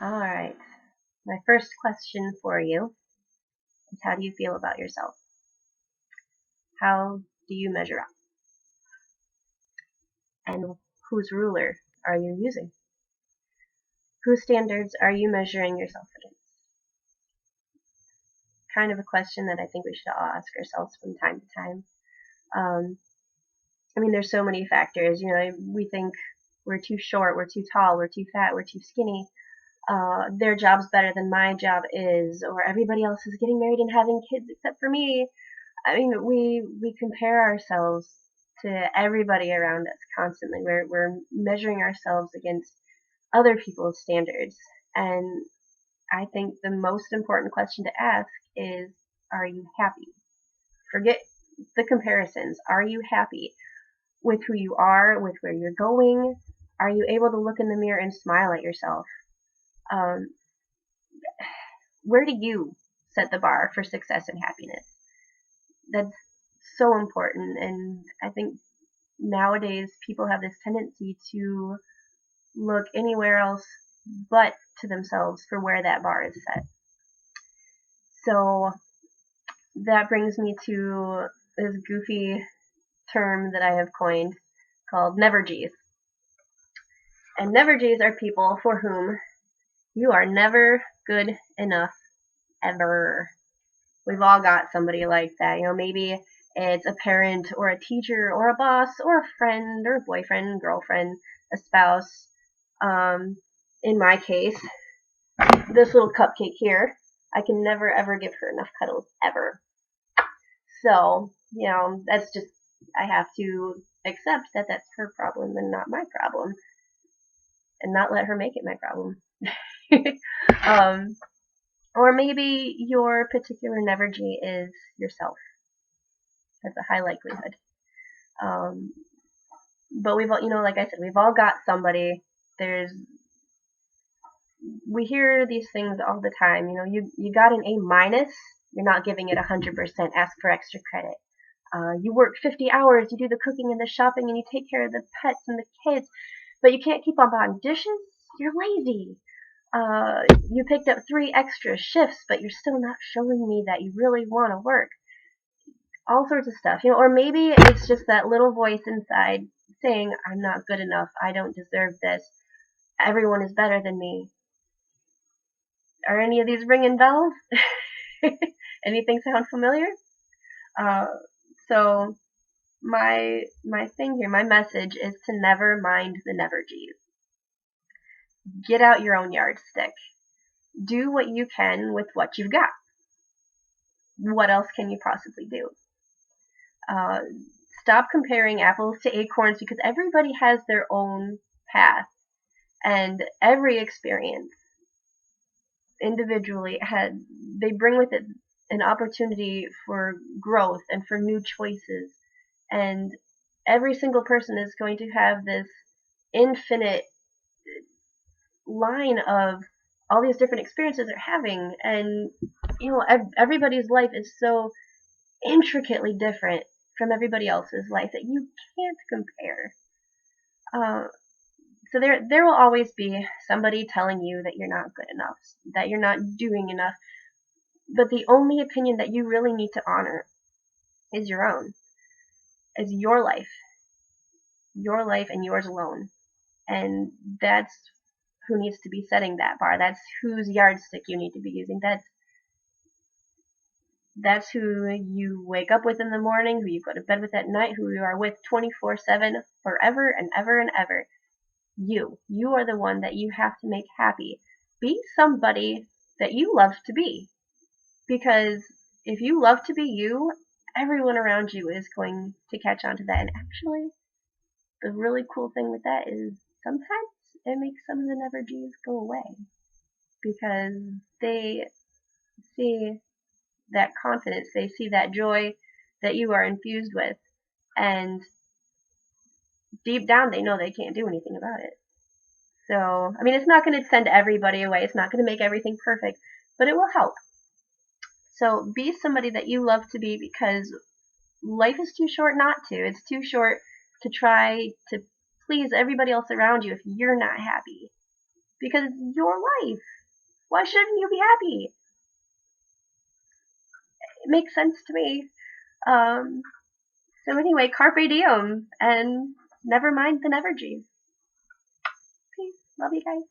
All right. My first question for you is, how do you feel about yourself? How do you measure up? And whose ruler are you using? Whose standards are you measuring yourself against? Kind of a question that I think we should all ask ourselves from time to time. Um, there's so many factors. We think we're too short, we're too tall, we're too fat, we're too skinny. Their job's better than my job is, or everybody else is getting married and having kids except for me. We compare ourselves to everybody around us constantly. We're measuring ourselves against other people's standards, and I think the most important question to ask is, are you happy? Forget the comparisons. Are you happy with who you are, with where you're going? Are you able to look in the mirror and smile at yourself? Um, where do you set the bar for success and happiness? That's so important, and I think nowadays people have this tendency to look anywhere else but to themselves for where that bar is set. So that brings me to this goofy term that I have coined called NeverGEEs. And NeverGEEs are people for whom you are never good enough ever. We've all got somebody like that. Maybe it's a parent or a teacher or a boss or a friend or a boyfriend, girlfriend, a spouse. In my case, this little cupcake here, I can never ever give her enough cuddles ever. So, that's just, I have to accept that that's her problem and not my problem, and not let her make it my problem. Or maybe your particular NeverGEE is yourself. That's a high likelihood. But we've all, like I said, we've all got somebody. We hear these things all the time. You got an A minus, you're not giving it 100%. Ask for extra credit. You work 50 hours, you do the cooking and the shopping, and you take care of the pets and the kids, but you can't keep on buying dishes. You're lazy. You picked up 3 extra shifts, but you're still not showing me that you really want to work. All sorts of stuff, or maybe it's just that little voice inside saying, I'm not good enough, I don't deserve this, everyone is better than me. Are any of these ringing bells? Anything sound familiar? So my thing here, my message is to never mind the NeverGEEs. Get out your own yardstick. Do what you can with what you've got. What else can you possibly do? Stop comparing apples to acorns, because everybody has their own path, and every experience individually they bring with it an opportunity for growth and for new choices, and every single person is going to have this infinite line of all these different experiences they're having, and everybody's life is so intricately different from everybody else's life that you can't compare. So there will always be somebody telling you that you're not good enough, that you're not doing enough, but the only opinion that you really need to honor is your own, is your life and yours alone. And that's who needs to be setting that bar. That's whose yardstick you need to be using. That's who you wake up with in the morning, who you go to bed with at night, who you are with 24/7, forever and ever and ever. You are the one that you have to make happy. Be somebody that you love to be, because if you love to be you, everyone around you is going to catch on to that. And actually, the really cool thing with that is sometimes it makes some of the NeverGEEs go away, because they see that confidence, they see that joy that you are infused with, and deep down they know they can't do anything about it. So, it's not going to send everybody away, it's not going to make everything perfect, but it will help. So be somebody that you love to be, because life is too short not to. It's too short to try to please everybody else around you if you're not happy. because it's your life. Why shouldn't you be happy? It makes sense to me. Um, so anyway, carpe diem, and never mind the NeverGEEs. Peace. Love you guys.